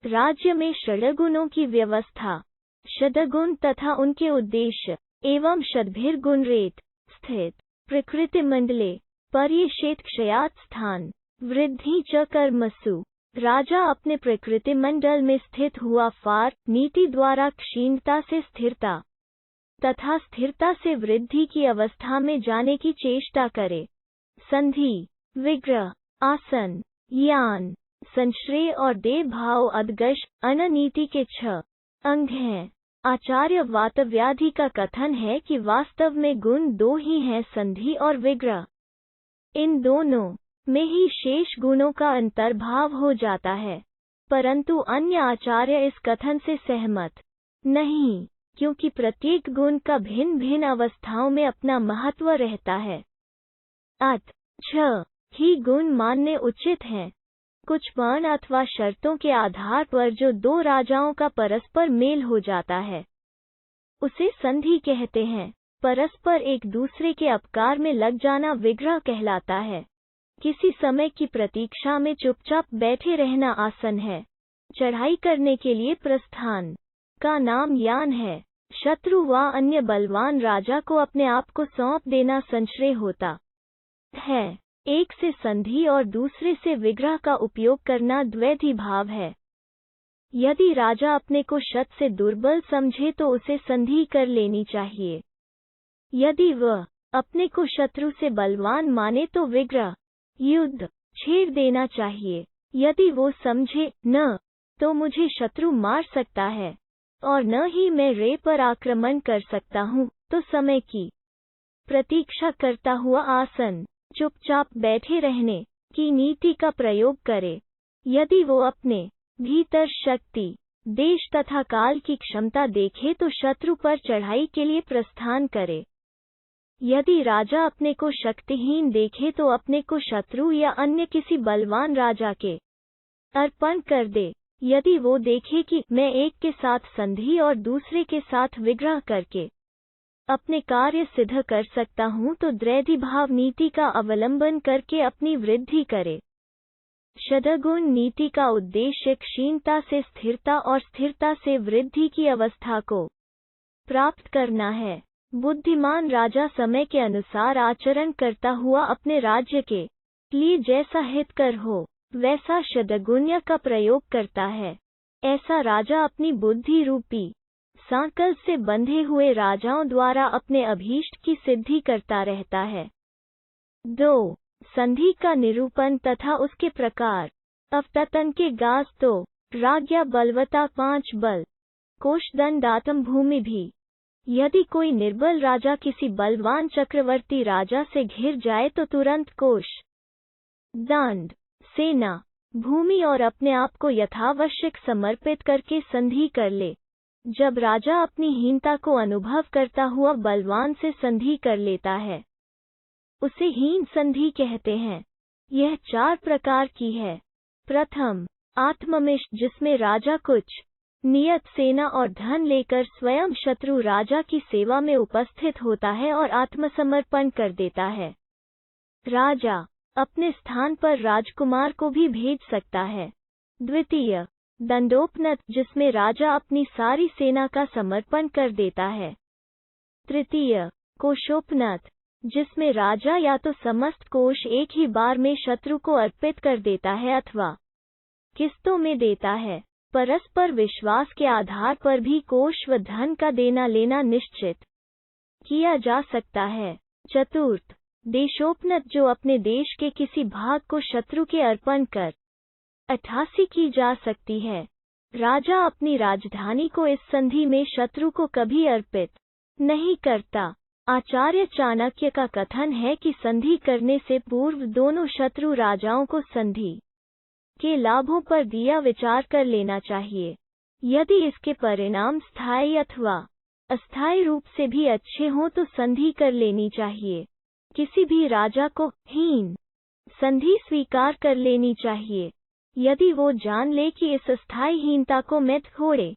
राज्य में षड्गुणों की व्यवस्था, षड्गुण तथा उनके उद्देश्य एवं षड्भिर्गुण रेत स्थित प्रकृति मंडले पर्यषेत क्षयात स्थान वृद्धि च कर्मसु। राजा अपने प्रकृति मंडल में स्थित हुआ फार नीति द्वारा क्षीणता से स्थिरता तथा स्थिरता से वृद्धि की अवस्था में जाने की चेष्टा करे। संधि, विग्रह, आसन, यान, संश्रय और देह भाव अदगश अननीति के 6 अंग हैं। आचार्य वातव्याधि का कथन है कि वास्तव में गुण 2 ही हैं, संधि और विग्रह। इन दोनों में ही शेष गुणों का अंतर्भाव हो जाता है, परंतु अन्य आचार्य इस कथन से सहमत नहीं, क्योंकि प्रत्येक गुण का भिन्न भिन्न अवस्थाओं में अपना महत्व रहता है। अत 6 ही गुण मानने उचित हैं। कुछ वर्ण अथवा शर्तों के आधार पर जो 2 राजाओं का परस्पर मेल हो जाता है, उसे संधि कहते हैं। परस्पर एक दूसरे के अपकार में लग जाना विग्रह कहलाता है। किसी समय की प्रतीक्षा में चुपचाप बैठे रहना आसन है। चढ़ाई करने के लिए प्रस्थान का नाम यान है। शत्रु व अन्य बलवान राजा को अपने आप को सौंप देना संश्रय होता है। एक से संधि और दूसरे से विग्रह का उपयोग करना द्वैधी भाव है। यदि राजा अपने को शत से दुर्बल समझे तो उसे संधि कर लेनी चाहिए। यदि वह अपने को शत्रु से बलवान माने तो विग्रह युद्ध छेड़ देना चाहिए। यदि वो समझे न तो मुझे शत्रु मार सकता है और न ही मैं रे पर आक्रमण कर सकता हूँ, तो समय की प्रतीक्षा करता हुआ आसन चुपचाप बैठे रहने की नीति का प्रयोग करे। यदि वो अपने भीतर शक्ति, देश तथा काल की क्षमता देखे तो शत्रु पर चढ़ाई के लिए प्रस्थान करे। यदि राजा अपने को शक्तिहीन देखे तो अपने को शत्रु या अन्य किसी बलवान राजा के अर्पण कर दे। यदि वो देखे कि मैं एक के साथ संधि और दूसरे के साथ विग्रह करके अपने कार्य सिद्ध कर सकता हूँ तो द्वैधी भाव नीति का अवलंबन करके अपनी वृद्धि करे। षड्गुण नीति का उद्देश्य क्षीणता से स्थिरता और स्थिरता से वृद्धि की अवस्था को प्राप्त करना है। बुद्धिमान राजा समय के अनुसार आचरण करता हुआ अपने राज्य के लिए जैसा हितकर हो वैसा षड्गुण्य का प्रयोग करता है। ऐसा राजा अपनी बुद्धि रूपी सांकल से बंधे हुए राजाओं द्वारा अपने अभीष्ट की सिद्धि करता रहता है। 2. संधि का निरूपण तथा उसके प्रकार। अवततन के गास तो राज्ञा बलवता 5 बल कोशदंडातम भूमि भी। यदि कोई निर्बल राजा किसी बलवान चक्रवर्ती राजा से घिर जाए तो तुरंत कोश, दंड, सेना, भूमि और अपने आप को यथावश्यक समर्पित करके संधि कर ले। जब राजा अपनी हीनता को अनुभव करता हुआ बलवान से संधि कर लेता है, उसे हीन संधि कहते हैं। यह 4 प्रकार की है। प्रथम, आत्ममिश, जिसमें राजा कुछ नियत सेना और धन लेकर स्वयं शत्रु राजा की सेवा में उपस्थित होता है और आत्मसमर्पण कर देता है। राजा अपने स्थान पर राजकुमार को भी भेज सकता है। द्वितीय, दंडोपनत, जिसमें राजा अपनी सारी सेना का समर्पण कर देता है। तृतीय, कोशोपनत, जिसमें राजा या तो समस्त कोश एक ही बार में शत्रु को अर्पित कर देता है अथवा किस्तों में देता है। परस्पर विश्वास के आधार पर भी कोश व धन का देना लेना निश्चित किया जा सकता है। चतुर्थ, देशोपनत, जो अपने देश के किसी भाग को शत्रु के अर्पण कर 88 की जा सकती है। राजा अपनी राजधानी को इस संधि में शत्रु को कभी अर्पित नहीं करता। आचार्य चाणक्य का कथन है कि संधि करने से पूर्व दोनों शत्रु राजाओं को संधि के लाभों पर दिया विचार कर लेना चाहिए। यदि इसके परिणाम स्थायी अथवा अस्थायी रूप से भी अच्छे हों तो संधि कर लेनी चाहिए। किसी भी राजा को हीन संधि स्वीकार कर लेनी चाहिए यदि वो जान ले कि इस अस्थायी हीनता को मैं थोड़े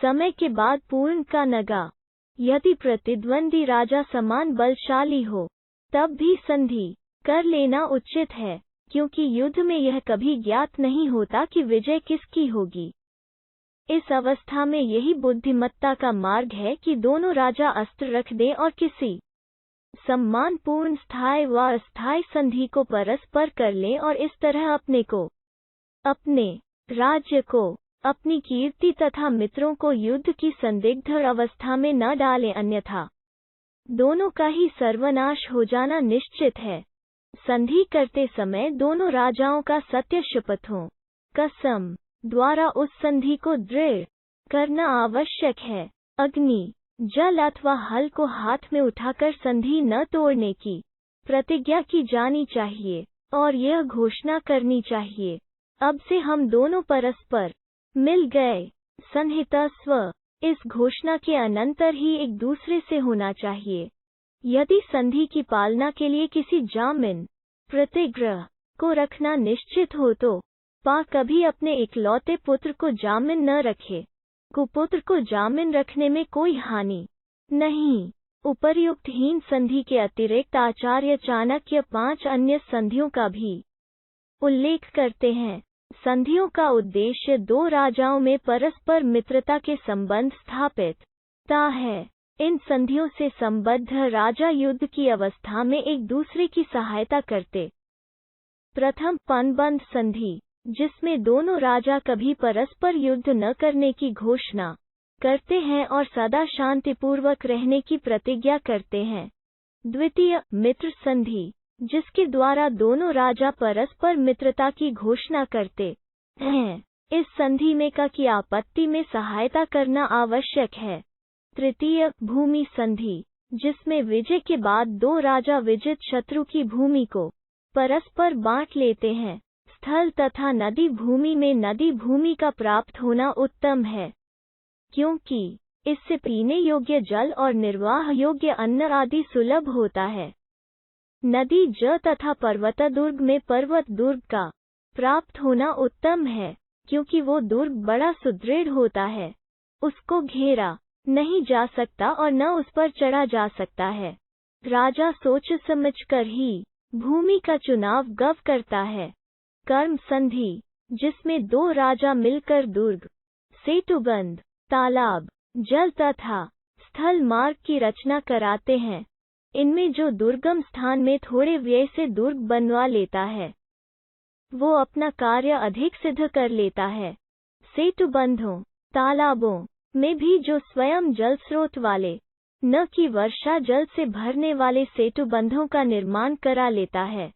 समय के बाद पूर्ण का नगा। यदि प्रतिद्वंदी राजा समान बलशाली हो तब भी संधि कर लेना उचित है, क्योंकि युद्ध में यह कभी ज्ञात नहीं होता कि विजय किसकी होगी। इस अवस्था में यही बुद्धिमत्ता का मार्ग है कि दोनों राजा अस्त्र रख दें और किसी सम्मानपूर्ण स्थायी व अस्थायी संधि को परस्पर कर लें और इस तरह अपने को, अपने राज्य को, अपनी कीर्ति तथा मित्रों को युद्ध की संदिग्ध अवस्था में न डालें, अन्यथा दोनों का ही सर्वनाश हो जाना निश्चित है। संधि करते समय दोनों राजाओं का सत्य शपथों, कसम द्वारा उस संधि को दृढ़ करना आवश्यक है। अग्नि, जल अथवा हल को हाथ में उठाकर संधि न तोड़ने की प्रतिज्ञा की जानी चाहिए और यह घोषणा करनी चाहिए, अब से हम दोनों परस्पर मिल गए। संहितस्व, इस घोषणा के अनंतर ही एक दूसरे से होना चाहिए। यदि संधि की पालना के लिए किसी जामिन प्रतिग्रह को रखना निश्चित हो तो कभी अपने इकलौते पुत्र को जामिन न रखे। कुपुत्र को जामिन रखने में कोई हानि नहीं। उपर्युक्तहीन संधि के अतिरिक्त आचार्य चाणक्य 5 अन्य संधियों का भी उल्लेख करते हैं। संधियों का उद्देश्य दो राजाओं में परस्पर मित्रता के संबंध स्थापित है। इन संधियों से संबद्ध राजा युद्ध की अवस्था में एक दूसरे की सहायता करते। प्रथम पणबंध संधि, जिसमें दोनों राजा कभी परस्पर युद्ध न करने की घोषणा करते हैं और सदा शांतिपूर्वक रहने की प्रतिज्ञा करते हैं। द्वितीय मित्र संधि, जिसके द्वारा दोनों राजा परस्पर मित्रता की घोषणा करते हैं। इस संधि में की आपत्ति में सहायता करना आवश्यक है। तृतीय भूमि संधि, जिसमें विजय के बाद दो राजा विजित शत्रु की भूमि को परस्पर बांट लेते हैं। स्थल तथा नदी भूमि में नदी भूमि का प्राप्त होना उत्तम है, क्योंकि इससे पीने योग्य जल और निर्वाह योग्य अन्न आदि सुलभ होता है। नदी ज तथा पर्वत दुर्ग में पर्वत दुर्ग का प्राप्त होना उत्तम है, क्योंकि वो दुर्ग बड़ा सुदृढ़ होता है, उसको घेरा नहीं जा सकता और न उस पर चढ़ा जा सकता है। राजा सोच समझकर ही भूमि का चुनाव करता है। कर्म संधि, जिसमें दो राजा मिलकर दुर्ग, सेतुबंध, तालाब, जल तथा स्थल मार्ग की रचना कराते हैं। इनमें जो दुर्गम स्थान में थोड़े व्यय से दुर्ग बनवा लेता है, वो अपना कार्य अधिक सिद्ध कर लेता है। सेतुबंधों, तालाबों में भी जो स्वयं जल स्रोत वाले, न कि वर्षा जल से भरने वाले सेतुबंधों का निर्माण करा लेता है,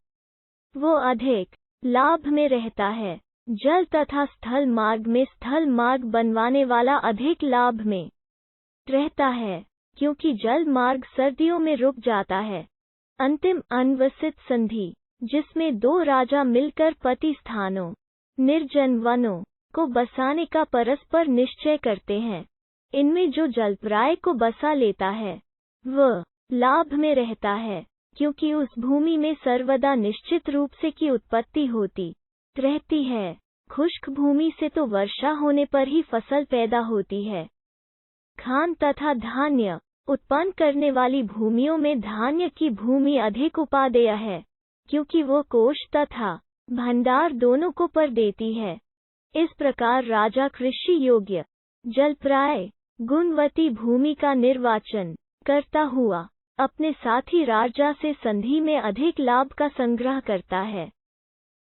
वो अधिक लाभ में रहता है। जल तथा स्थल मार्ग में स्थल मार्ग बनवाने वाला अधिक लाभ में रहता है, क्योंकि जल मार्ग सर्दियों में रुक जाता है। अंतिम अनवसित संधि, जिसमें दो राजा मिलकर पति स्थानों, निर्जन वनों को बसाने का परस्पर निश्चय करते हैं। इनमें जो जलप्राय को बसा लेता है, वह लाभ में रहता है, क्योंकि उस भूमि में सर्वदा निश्चित रूप से की उत्पत्ति होती रहती है। खुश्क भूमि से तो वर्षा होने पर ही फसल पैदा होती है। खान तथा धान्य उत्पन्न करने वाली भूमियों में धान्य की भूमि अधिक उपादेय है, क्योंकि वो कोष तथा भंडार दोनों को पर देती है। इस प्रकार राजा कृषि योग्य, जलप्राय, गुणवती भूमि का निर्वाचन करता हुआ अपने साथी राजा से संधि में अधिक लाभ का संग्रह करता है।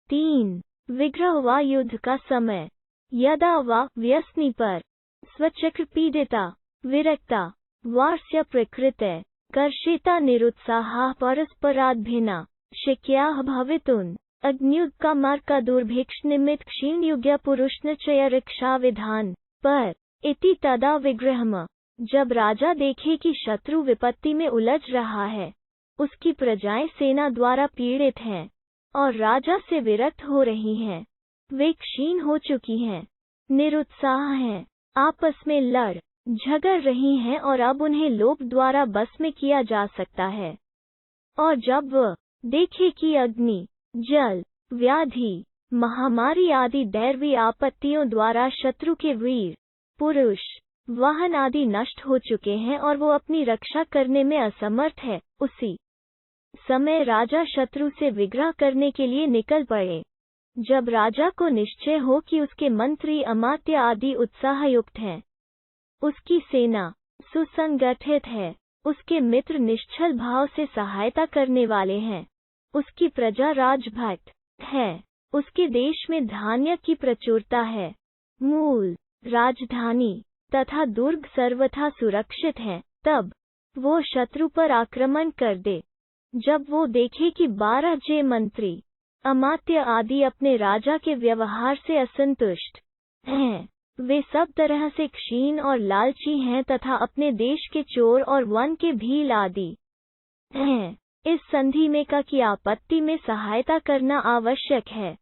3. विग्रह व युद्ध का समय, यदा वा व्यसनी पर स्वचक्र पीड़िता विरक्ता वार्ष्य प्रकृते कर्षिता निरुत्साहा परस्पराद्भिन्ना शक्याः भवितुन् अग्न्युत्का मार्का दुर्भिक्ष निमित्त क्षीण युग्य पुरुषनिचय रक्षा विधान पर इति तदा विग्रहम। जब राजा देखे कि शत्रु विपत्ति में उलझ रहा है, उसकी प्रजाएं सेना द्वारा पीड़ित हैं और राजा से विरक्त हो रही हैं, वे क्षीण हो चुकी हैं, निरुत्साह हैं, आपस में लड़ झगड़ रही हैं और अब उन्हें लोभ द्वारा बस में किया जा सकता है, और जब वह देखे कि अग्नि, जल, व्याधि, महामारी आदि दैवी आपत्तियों द्वारा शत्रु के वीर पुरुष, वाहन आदि नष्ट हो चुके हैं और वो अपनी रक्षा करने में असमर्थ है, उसी समय राजा शत्रु से विग्रह करने के लिए निकल पड़े। जब राजा को निश्चय हो कि उसके मंत्री अमात्य आदि उत्साहयुक्त हैं, उसकी सेना सुसंगठित है, उसके मित्र निश्चल भाव से सहायता करने वाले हैं, उसकी प्रजा राजभक्त है, उसके देश में धान्य की प्रचुरता है, मूल राजधानी तथा दुर्ग सर्वथा सुरक्षित हैं, तब वो शत्रु पर आक्रमण कर दे। जब वो देखे कि 12 जे मंत्री अमात्य आदि अपने राजा के व्यवहार से असंतुष्ट हैं, वे सब तरह से क्षीण और लालची हैं तथा अपने देश के चोर और वन के भील आदि हैं, इस संधि में की आपत्ति में सहायता करना आवश्यक है।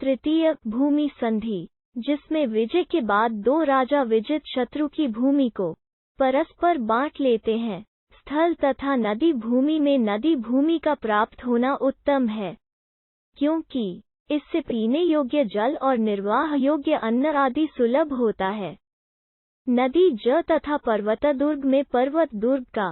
तृतीय, भूमि संधि, जिसमें विजय के बाद 2 राजा विजित शत्रु की भूमि को परस्पर बांट लेते हैं। स्थल तथा नदी भूमि में नदी भूमि का प्राप्त होना उत्तम है, क्योंकि इससे पीने योग्य जल और निर्वाह योग्य अन्न आदि सुलभ होता है। नदी ज तथा पर्वत दुर्ग में पर्वत दुर्ग का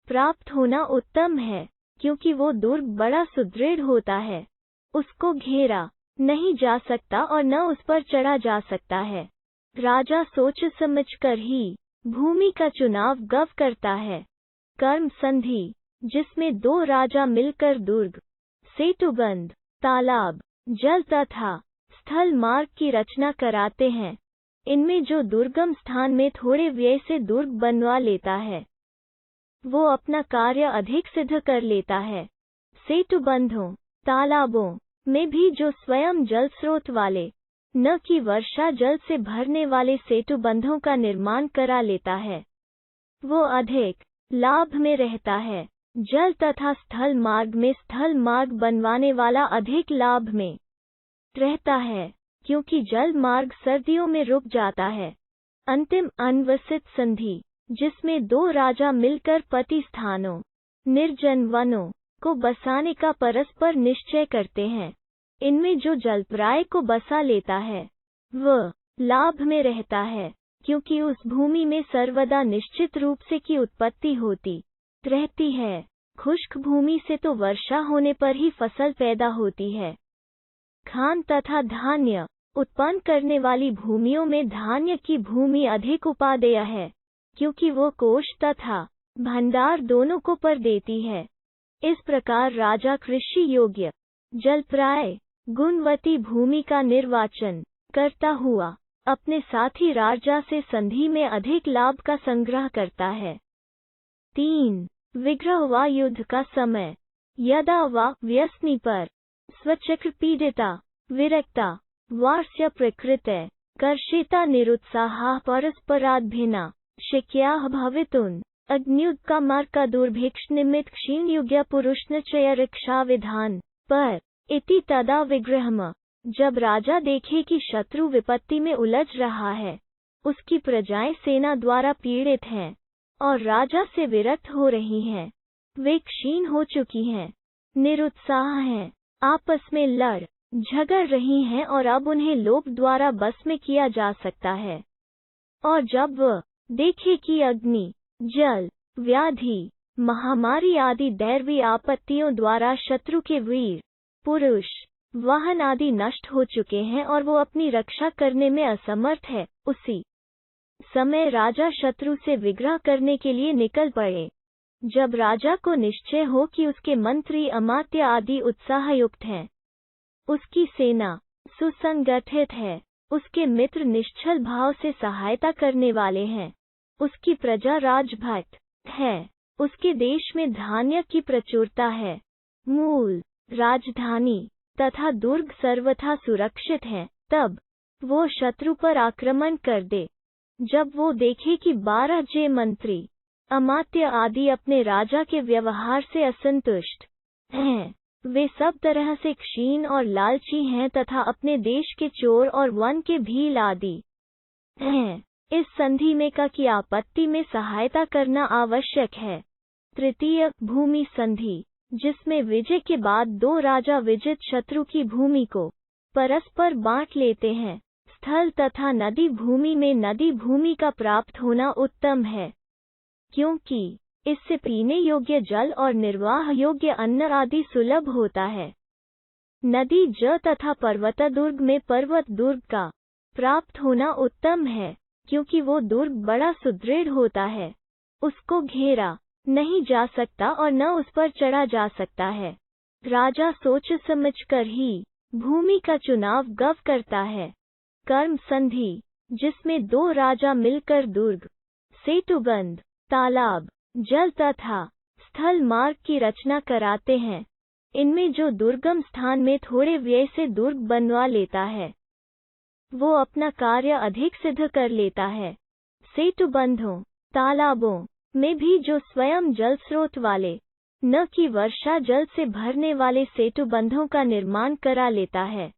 प्राप्त होना उत्तम है, क्योंकि वो दुर्ग बड़ा सुदृढ़ होता है, उसको घेरा नहीं जा सकता और न उस पर चढ़ा जा सकता है। राजा सोच समझकर ही भूमि का चुनाव गव करता है। कर्म संधि, जिसमें 2 राजा मिलकर दुर्ग, सेतुबंध, तालाब, जल तथा स्थल मार्ग की रचना कराते हैं। इनमें जो दुर्गम स्थान में थोड़े व्यय से दुर्ग बनवा लेता है, वो अपना कार्य अधिक सिद्ध कर लेता है। सेतुबंधों, तालाबों में भी जो स्वयं जल स्रोत वाले, न कि वर्षा जल से भरने वाले सेतुबंधों का निर्माण करा लेता है, वो अधिक लाभ में रहता है। जल तथा स्थल मार्ग में स्थल मार्ग बनवाने वाला अधिक लाभ में रहता है, क्योंकि जल मार्ग सर्दियों में रुक जाता है। अंतिम, अनवसित संधि, जिसमें 2 राजा मिलकर पति स्थानों, निर्जन वनों को बसाने का परस्पर निश्चय करते हैं। इनमें जो जलप्राय को बसा लेता है, वह लाभ में रहता है, क्योंकि उस भूमि में सर्वदा निश्चित रूप से की उत्पत्ति होती रहती है। खुश्क भूमि से तो वर्षा होने पर ही फसल पैदा होती है। खान तथा धान्य उत्पन्न करने वाली भूमियों में धान्य की भूमि अधिक उपादेय है, क्योंकि वो कोष तथा भंडार दोनों को पर देती है। इस प्रकार राजा कृषि योग्य, जलप्राय, गुणवती भूमि का निर्वाचन करता हुआ अपने साथी राजा से संधि में अधिक लाभ का संग्रह करता है। 3. विग्रह व युद्ध का समय, यदा वा व्यसनी पर स्वचक्र पीड़िता विरक्ता वार्ष्य प्रकृते कर्षिता निरुत्साहा परस्पराद्भिन्ना शक्याः भवितुन् अग्न्युत्का मार्का दुर्भिक्ष निमित्त क्षीण युग्य पुरुषनिचय रक्षा विधान पर इति तदा विग्रहम। जब राजा देखे कि शत्रु विपत्ति में उलझ रहा है, उसकी प्रजाएं सेना द्वारा पीड़ित हैं और राजा से विरक्त हो रही हैं, वे क्षीण हो चुकी हैं, निरुत्साह हैं, आपस में लड़ झगड़ रही हैं और अब उन्हें लोभ द्वारा बस में किया जा सकता है। और जब वह देखे कि अग्नि, जल, व्याधि, महामारी आदि दैवी आपत्तियों द्वारा शत्रु के वीर, पुरुष, वाहन आदि नष्ट हो चुके हैं और वो अपनी रक्षा करने में असमर्थ है, उसी समय राजा शत्रु से विग्रह करने के लिए निकल पड़े। जब राजा को निश्चय हो कि उसके मंत्री अमात्य आदि उत्साहयुक्त हैं, उसकी सेना सुसंगठित है, उसके मित्र निश्चल भाव से सहायता करने वाले हैं, उसकी प्रजा राजभक्त है, उसके देश में धान्य की प्रचुरता है, मूल राजधानी तथा दुर्ग सर्वथा सुरक्षित हैं, तब वो शत्रु पर आक्रमण कर दे। जब वो देखे कि 12 जे मंत्री अमात्य आदि अपने राजा के व्यवहार से असंतुष्ट हैं, वे सब तरह से क्षीण और लालची हैं तथा अपने देश के चोर और वन के भील आदि हैं, इस संधि में की आपत्ति में सहायता करना आवश्यक है। तृतीय, भूमि संधि, जिसमें विजय के बाद 2 राजा विजित शत्रु की भूमि को परस्पर बांट लेते हैं। स्थल तथा नदी भूमि में नदी भूमि का प्राप्त होना उत्तम है, क्योंकि इससे पीने योग्य जल और निर्वाह योग्य अन्न आदि सुलभ होता है। नदी ज तथा पर्वत दुर्ग में पर्वत दुर्ग का प्राप्त होना उत्तम है, क्योंकि वो दुर्ग बड़ा सुदृढ़ होता है। उसको घेरा नहीं जा सकता और न उस पर चढ़ा जा सकता है। राजा सोच समझकर ही भूमि का चुनाव गव करता है। कर्म संधि, जिसमें दो राजा मिलकर दुर्ग, सेतुबंध, तालाब, जल तथा स्थल मार्ग की रचना कराते हैं। इनमें जो दुर्गम स्थान में थोड़े व्यय से दुर्ग बनवा लेता है, वो अपना कार्य अधिक सिद्ध कर लेता है। सेतुबंधों, तालाबों में भी जो स्वयं जल स्रोत वाले, न कि वर्षा जल से भरने वाले सेतुबंधों का निर्माण करा लेता है,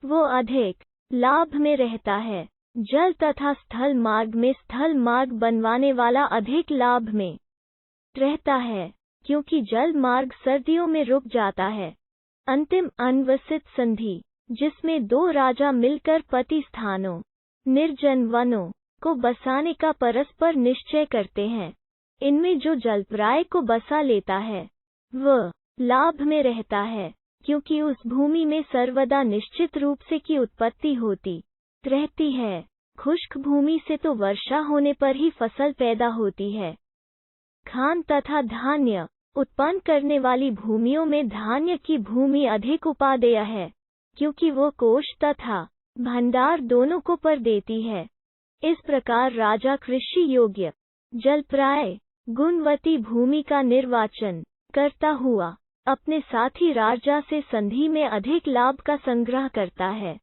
वो अधिक लाभ में रहता है। जल तथा स्थल मार्ग में स्थल मार्ग बनवाने वाला अधिक लाभ में रहता है, क्योंकि जल मार्ग सर्दियों में रुक जाता है। अंतिम अनवसित संधि, जिसमें दो राजा मिलकर पति स्थानों, निर्जन वनों को बसाने का परस्पर निश्चय करते हैं। इनमें जो जलप्राय को बसा लेता है, वह लाभ में रहता है, क्योंकि उस भूमि में सर्वदा निश्चित रूप से की उत्पत्ति होती रहती है। खुश्क भूमि से तो वर्षा होने पर ही फसल पैदा होती है। खान तथा धान्य उत्पन्न करने वाली भूमियों में धान्य की भूमि अधिक उपादेय है, क्योंकि वो कोष तथा भंडार दोनों को पर देती है। इस प्रकार राजा कृषि योग्य, जलप्राय, गुणवती भूमि का निर्वाचन करता हुआ अपने साथी राजा से संधि में अधिक लाभ का संग्रह करता है।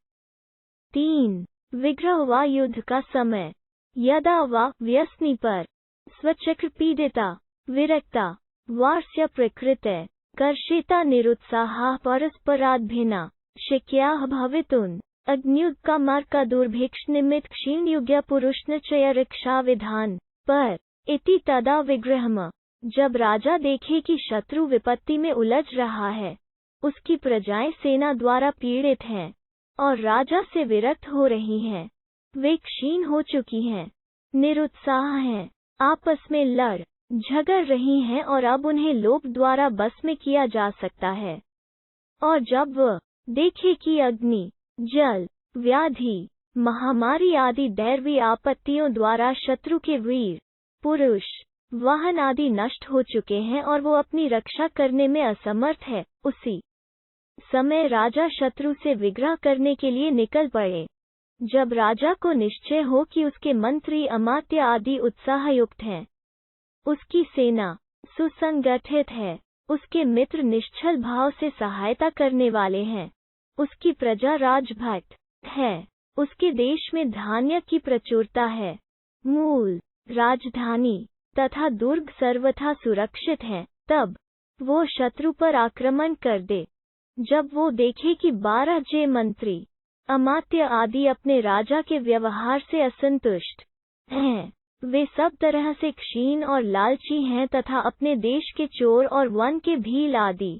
3. विग्रह व युद्ध का समय, यदा वा व्यसनी पर स्वचक्र पीड़िता विरक्ता वार्ष्य प्रकृते कर्षिता निरुत्साहा परस्पराद्भिन्ना शक्याः भवितुन् अग्न्युत्का मार्का दुर्भिक्ष निमित्त क्षीण युग्य पुरुषनिचय रक्षा विधान पर इति तदा विग्रहम। जब राजा देखे कि शत्रु विपत्ति में उलझ रहा है, उसकी प्रजाएं सेना द्वारा पीड़ित हैं और राजा से विरक्त हो रही हैं, वे क्षीण हो चुकी हैं, निरुत्साह हैं, आपस में लड़ झगड़ रही हैं और अब उन्हें लोभ द्वारा बस में किया जा सकता है। और जब वह देखे कि अग्नि, जल, व्याधि, महामारी आदि दैवी आपत्तियों द्वारा शत्रु के वीर, पुरुष, वाहन आदि नष्ट हो चुके हैं और वो अपनी रक्षा करने में असमर्थ है, उसी समय राजा शत्रु से विग्रह करने के लिए निकल पड़े। जब राजा को निश्चय हो कि उसके मंत्री अमात्य आदि उत्साहयुक्त हैं, उसकी सेना सुसंगठित है, उसके मित्र निश्चल भाव से सहायता करने वाले हैं, उसकी प्रजा राजभक्त है, उसके देश में धान्य की प्रचुरता है, मूल राजधानी तथा दुर्ग सर्वथा सुरक्षित हैं, तब वो शत्रु पर आक्रमण कर दे। जब वो देखे कि 12 जे मंत्री, अमात्य आदि अपने राजा के व्यवहार से असंतुष्ट हैं, वे सब तरह से क्षीण और लालची हैं तथा अपने देश के चोर और वन के भील आदि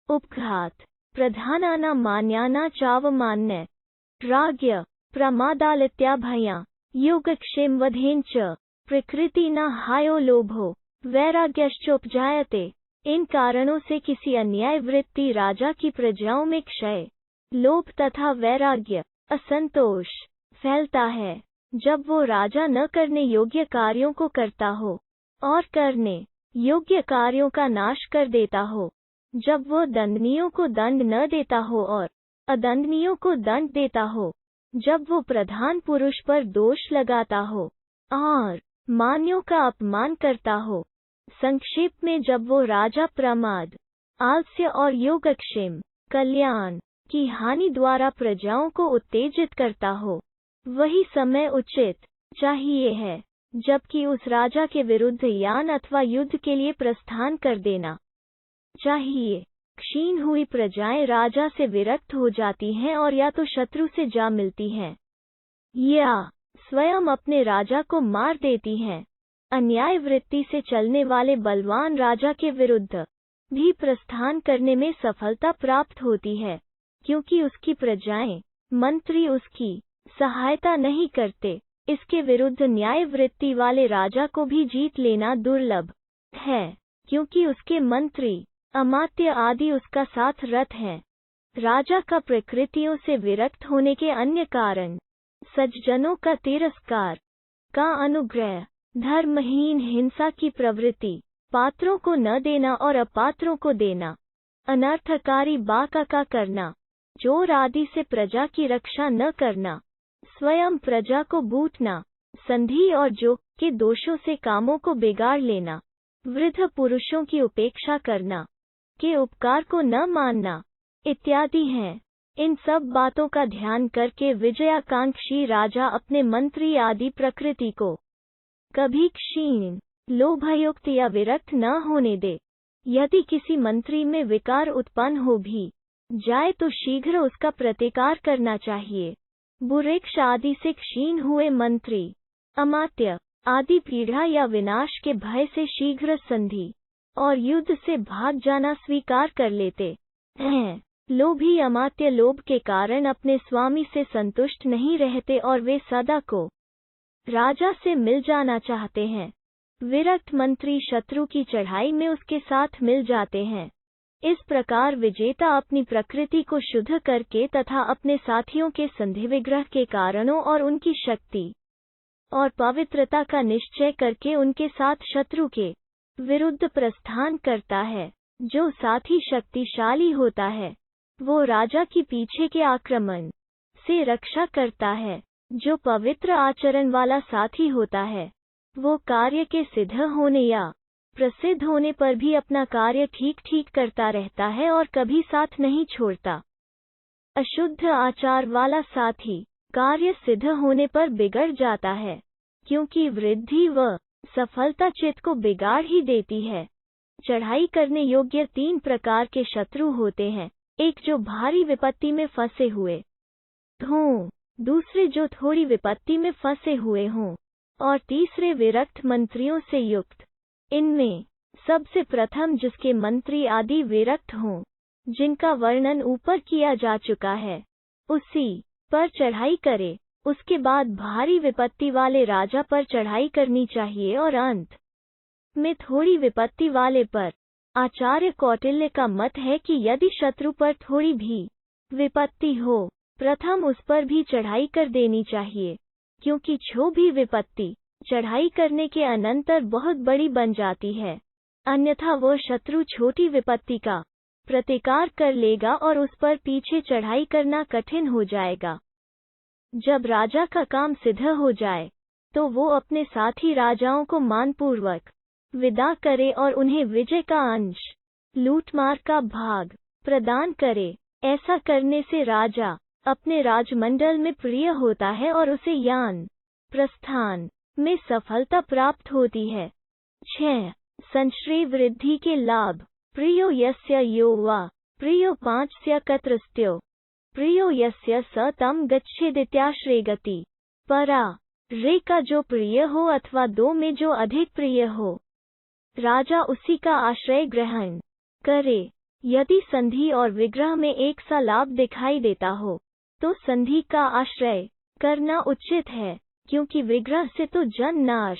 उपघात प्रधानाना मान्याना चावमान्य राज्ञ प्रमादालित्याभया योगक्षेम वधेन च प्रकृति न हायो लोभो वैराग्यश्चोपजायते। इन कारणों से किसी अन्याय वृत्ति राजा की प्रजाओं में क्षय, लोभ तथा वैराग्य, असंतोष फैलता है। जब वो राजा न करने योग्य कार्यों को करता हो और करने योग्य कार्यों का नाश कर देता हो, जब वो दंडनीयों को दंड न देता हो और अदंडनीयों को दंड देता हो, जब वो प्रधान पुरुष पर दोष लगाता हो और मान्यों का अपमान करता हो, संक्षेप में जब वो राजा प्रमाद, आलस्य और योगक्षेम, कल्याण की हानि द्वारा प्रजाओं को उत्तेजित करता हो, वही समय उचित चाहिए है जबकि उस राजा के विरुद्ध यान अथवा युद्ध के लिए प्रस्थान कर देना चाहिए। क्षीण हुई प्रजाएं राजा से विरक्त हो जाती हैं और या तो शत्रु से जा मिलती हैं या स्वयं अपने राजा को मार देती हैं। अन्याय वृत्ति से चलने वाले बलवान राजा के विरुद्ध भी प्रस्थान करने में सफलता प्राप्त होती है, क्योंकि उसकी प्रजाएं, मंत्री उसकी सहायता नहीं करते। इसके विरुद्ध न्याय वृत्ति वाले राजा को भी जीत लेना दुर्लभ है, क्योंकि उसके मंत्री, अमात्य आदि उसका साथ रत हैं। राजा का प्रकृतियों से विरक्त होने के अन्य कारण: सज्जनों का तिरस्कार, का अनुग्रह, धर्महीन हिंसा की प्रवृत्ति, पात्रों को न देना और अपात्रों को देना, अनर्थकारी बाका करना, चोर आदि से प्रजा की रक्षा न करना, स्वयं प्रजा को बूटना, संधि और जोग के दोषों से कामों को बिगाड़ लेना, वृद्ध पुरुषों की उपेक्षा करना, के उपकार को न मानना इत्यादि हैं। इन सब बातों का ध्यान करके विजयाकांक्षी राजा अपने मंत्री आदि प्रकृति को कभी क्षीण, लोभयुक्त या विरक्त न होने दे। यदि किसी मंत्री में विकार उत्पन्न हो भी जाए तो शीघ्र उसका प्रतिकार करना चाहिए। बुरेक्ष आदि से क्षीण हुए मंत्री, अमात्य आदि पीड़ा या विनाश के भय से शीघ्र संधि और युद्ध से भाग जाना स्वीकार कर लेते हैं। लोभी अमात्य लोभ के कारण अपने स्वामी से संतुष्ट नहीं रहते और वे सदा को राजा से मिल जाना चाहते हैं। विरक्त मंत्री शत्रु की चढ़ाई में उसके साथ मिल जाते हैं। इस प्रकार विजेता अपनी प्रकृति को शुद्ध करके तथा अपने साथियों के संधि विग्रह के कारणों और उनकी शक्ति और पवित्रता का निश्चय करके उनके साथ शत्रु के विरुद्ध प्रस्थान करता है। जो साथी शक्तिशाली होता है वो राजा की पीछे के आक्रमण से रक्षा करता है। जो पवित्र आचरण वाला साथी होता है वो कार्य के सिद्ध होने या प्रसिद्ध होने पर भी अपना कार्य ठीक ठीक करता रहता है और कभी साथ नहीं छोड़ता। अशुद्ध आचार वाला साथी कार्य सिद्ध होने पर बिगड़ जाता है, क्योंकि वृद्धि व सफलता चित्त को बिगाड़ ही देती है। चढ़ाई करने योग्य 3 प्रकार के शत्रु होते हैं। एक जो भारी विपत्ति में फंसे हुए हों, दूसरे जो थोड़ी विपत्ति में फंसे हुए हों, और तीसरे विरक्त मंत्रियों से युक्त। इनमें सबसे प्रथम जिसके मंत्री आदि विरक्त हों, जिनका वर्णन ऊपर किया जा चुका है, उसी पर चढ़ाई करे। उसके बाद भारी विपत्ति वाले राजा पर चढ़ाई करनी चाहिए और अंत में थोड़ी विपत्ति वाले पर। आचार्य कौटिल्य का मत है कि यदि शत्रु पर थोड़ी भी विपत्ति हो, प्रथम उस पर भी चढ़ाई कर देनी चाहिए, क्योंकि जो भी विपत्ति चढ़ाई करने के अनंतर बहुत बड़ी बन जाती है, अन्यथा वह शत्रु छोटी विपत्ति का प्रतिकार कर लेगा और उस पर पीछे चढ़ाई करना कठिन हो जाएगा। जब राजा का काम सिद्ध हो जाए तो वो अपने साथी राजाओं को मानपूर्वक विदा करे और उन्हें विजय का अंश, लूटमार का भाग प्रदान करे। ऐसा करने से राजा अपने राजमंडल में प्रिय होता है और उसे यान प्रस्थान में सफलता प्राप्त होती है। 6. संश्रय वृद्धि के लाभ: प्रियो यस्य यो वा प्रियो 5 कत्रस्त्यो प्रियो यस्य स तम गच्छेदित्याश्रयगति। परा रे का जो प्रिय हो अथवा 2 में जो अधिक प्रिय हो, राजा उसी का आश्रय ग्रहण करे। यदि संधि और विग्रह में एक सा लाभ दिखाई देता हो तो संधि का आश्रय करना उचित है, क्योंकि विग्रह से तो जन नाश,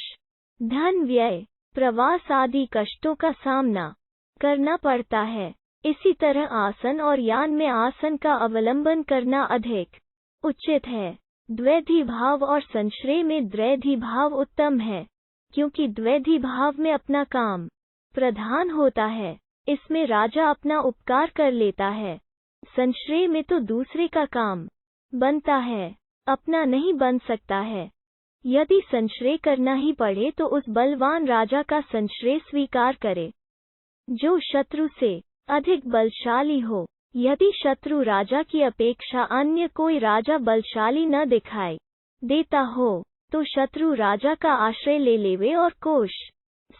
धन व्यय, प्रवास आदि कष्टों का सामना करना पड़ता है। इसी तरह आसन और यान में आसन का अवलंबन करना अधिक उचित है। द्वैधी भाव और संश्रय में द्वैधी भाव उत्तम है, क्योंकि द्वैधी भाव में अपना काम प्रधान होता है। इसमें राजा अपना उपकार कर लेता है। संश्रय में तो दूसरे का काम बनता है, अपना नहीं बन सकता है। यदि संश्रय करना ही पड़े तो उस बलवान राजा का संश्रय स्वीकार करे जो शत्रु से अधिक बलशाली हो। यदि शत्रु राजा की अपेक्षा अन्य कोई राजा बलशाली न दिखाई देता हो तो शत्रु राजा का आश्रय ले लेवे और कोष,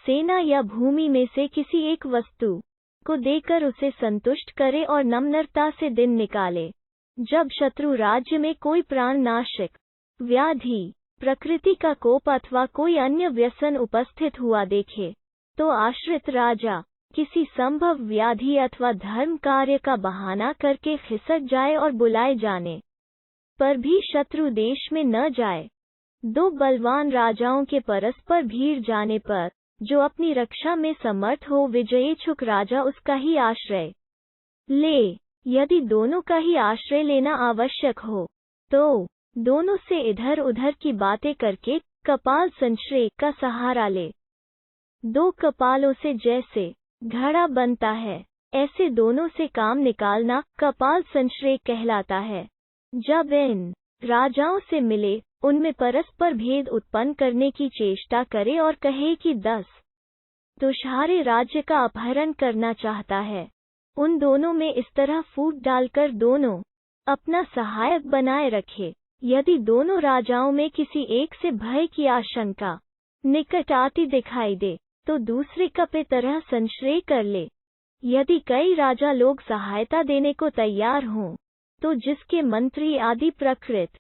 सेना या भूमि में से किसी एक वस्तु को देकर उसे संतुष्ट करे और नम्रता से दिन निकाले। जब शत्रु राज्य में कोई प्राणनाशक व्याधि, प्रकृति का कोप अथवा कोई अन्य व्यसन उपस्थित हुआ देखे तो आश्रित राजा किसी संभव व्याधि अथवा धर्म कार्य का बहाना करके खिसक जाए और बुलाए जाने पर भी शत्रु देश में न जाए। 2 बलवान राजाओं के परस्पर भीड़ जाने पर जो अपनी रक्षा में समर्थ हो विजयेच्छुक राजा उसका ही आश्रय ले। यदि दोनों का ही आश्रय लेना आवश्यक हो तो दोनों से इधर उधर की बातें करके कपाल संश्रय का सहारा ले। दो कपालों से जैसे घड़ा बनता है, ऐसे दोनों से काम निकालना कपाल संश्रय कहलाता है। जब इन राजाओं से मिले, उनमें परस्पर भेद उत्पन्न करने की चेष्टा करे और कहे कि 10 तुषारे राज्य का अपहरण करना चाहता है, उन दोनों में इस तरह फूट डालकर दोनों अपना सहायक बनाए रखे। यदि दोनों राजाओं में किसी एक से भय की आशंका निकट आती दिखाई दे तो दूसरे का पे तरह संश्रय कर ले। यदि कई राजा लोग सहायता देने को तैयार हों तो जिसके मंत्री आदि प्रकृत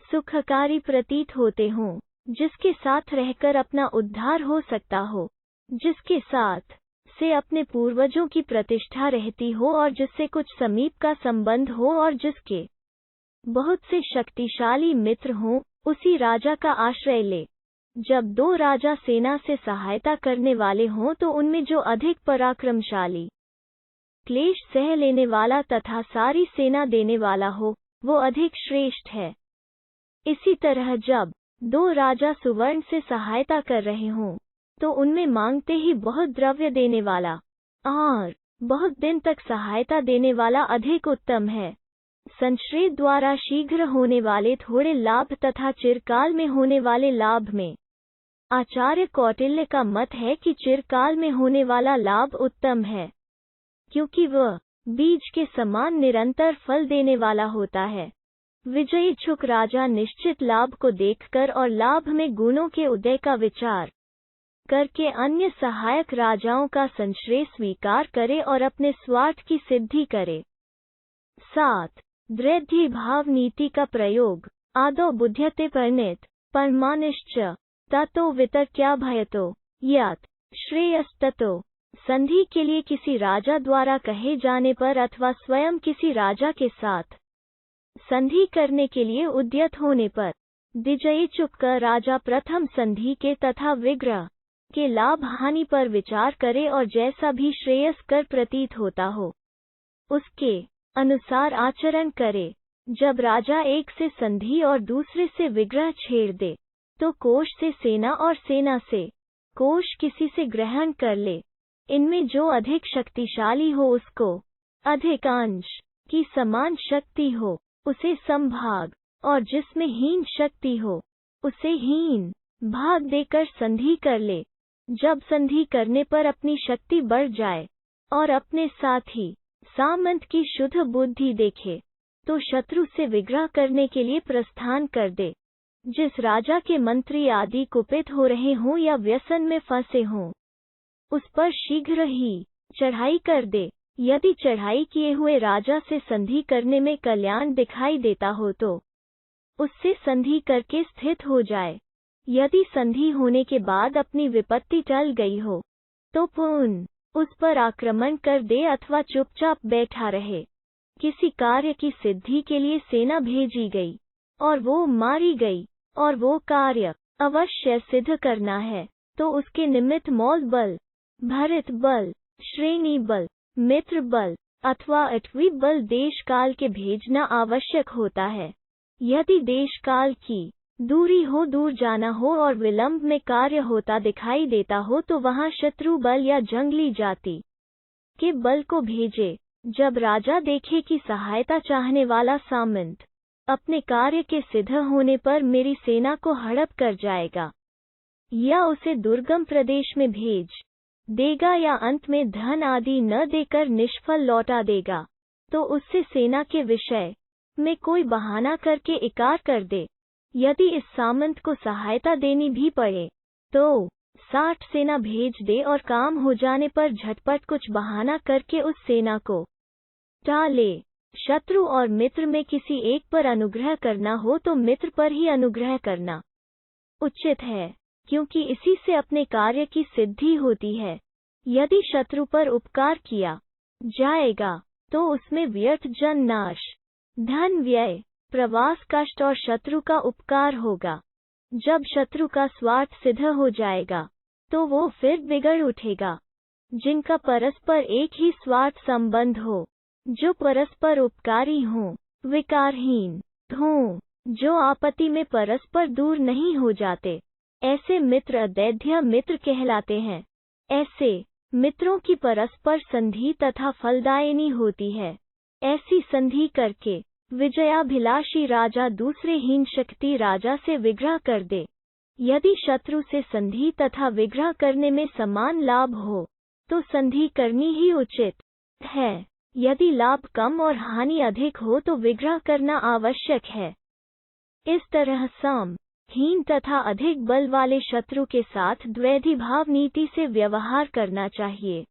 सुखकारी प्रतीत होते हों, जिसके साथ रहकर अपना उद्धार हो सकता हो, जिसके साथ से अपने पूर्वजों की प्रतिष्ठा रहती हो और जिससे कुछ समीप का संबंध हो और जिसके बहुत से शक्तिशाली मित्र हों, उसी राजा का आश्रय ले। जब दो राजा सेना से सहायता करने वाले हों तो उनमें जो अधिक पराक्रमशाली, क्लेश सह लेने वाला तथा सारी सेना देने वाला हो, वो अधिक श्रेष्ठ है। इसी तरह जब दो राजा सुवर्ण से सहायता कर रहे हों तो उनमें मांगते ही बहुत द्रव्य देने वाला और बहुत दिन तक सहायता देने वाला अधिक उत्तम है। संश्रय द्वारा शीघ्र होने वाले थोड़े लाभ तथा चिरकाल में होने वाले लाभ में आचार्य कौटिल्य का मत है कि चिरकाल में होने वाला लाभ उत्तम है, क्योंकि वह बीज के समान निरंतर फल देने वाला होता है। विजयीच्छुक राजा निश्चित लाभ को देखकर और लाभ में गुणों के उदय का विचार करके अन्य सहायक राजाओं का संश्रय स्वीकार करे और अपने स्वार्थ की सिद्धि करे। 7. दृढ़ भाव नीति का प्रयोग। आदौ बुध्यते परिणित परमानिश्च ततो वितर्क्या भयतो यत् श्रेयस्ततो। संधि के लिए किसी राजा द्वारा कहे जाने पर अथवा स्वयं किसी राजा के साथ संधि करने के लिए उद्यत होने पर विजयीच्छुक का राजा प्रथम संधि के तथा विग्रह के लाभ हानि पर विचार करे और जैसा भी श्रेयस्कर प्रतीत होता हो उसके अनुसार आचरण करे। जब राजा एक से संधि और दूसरे से विग्रह छेड़ दे तो कोष से सेना और सेना से कोष किसी से ग्रहण कर ले। इनमें जो अधिक शक्तिशाली हो उसको अधिकांश की समान शक्ति हो उसे समभाग, और जिसमें हीन शक्ति हो उसे हीन भाग देकर संधि कर ले। जब संधि करने पर अपनी शक्ति बढ़ जाए और अपने साथ ही सामंत की शुद्ध बुद्धि देखे तो शत्रु से विग्रह करने के लिए प्रस्थान कर दे। जिस राजा के मंत्री आदि कुपित हो रहे हों या व्यसन में फंसे हों उस पर शीघ्र ही चढ़ाई कर दे। यदि चढ़ाई किए हुए राजा से संधि करने में कल्याण दिखाई देता हो तो उससे संधि करके स्थित हो जाए। यदि संधि होने के बाद अपनी विपत्ति टल गई हो तो पुनः उस पर आक्रमण कर दे अथवा चुपचाप बैठा रहे। किसी कार्य की सिद्धि के लिए सेना भेजी गई और वो मारी गई और वो कार्य अवश्य सिद्ध करना है तो उसके निमित्त मौल बल, भरित बल, श्रेणी बल, मित्र बल अथवा अटवी बल देश काल के भेजना आवश्यक होता है। यदि देश काल की दूरी हो, दूर जाना हो और विलंब में कार्य होता दिखाई देता हो तो वहां शत्रु बल या जंगली जाति के बल को भेजे। जब राजा देखे कि सहायता चाहने वाला सामंत अपने कार्य के सिद्ध होने पर मेरी सेना को हड़प कर जाएगा या उसे दुर्गम प्रदेश में भेज देगा या अंत में धन आदि न देकर निष्फल लौटा देगा, तो उससे सेना के विषय में कोई बहाना करके इकार कर दे। यदि इस सामंत को सहायता देनी भी पड़े तो 60 सेना भेज दे और काम हो जाने पर झटपट कुछ बहाना करके उस सेना को टाले। शत्रु और मित्र में किसी एक पर अनुग्रह करना हो तो मित्र पर ही अनुग्रह करना उचित है, क्योंकि इसी से अपने कार्य की सिद्धि होती है। यदि शत्रु पर उपकार किया जाएगा तो उसमें व्यर्थ जन नाश, धन व्यय, प्रवास कष्ट और शत्रु का उपकार होगा। जब शत्रु का स्वार्थ सिद्ध हो जाएगा तो वो फिर बिगड़ उठेगा। जिनका परस्पर एक ही स्वार्थ संबंध हो जो परस्पर उपकारी हों, विकारहीन हों, जो आपत्ति में परस्पर दूर नहीं हो जाते, ऐसे मित्र अदैध्य मित्र कहलाते हैं। ऐसे मित्रों की परस्पर संधि तथा फलदायिनी होती है। ऐसी संधि करके विजयाभिलाषी राजा दूसरे हीन शक्ति राजा से विग्रह कर दे। यदि शत्रु से संधि तथा विग्रह करने में समान लाभ हो, तो संधि करनी ही उचित है। यदि लाभ कम और हानि अधिक हो तो विग्रह करना आवश्यक है। इस तरह सम, हीन तथा अधिक बल वाले शत्रु के साथ द्वैधी भाव नीति से व्यवहार करना चाहिए।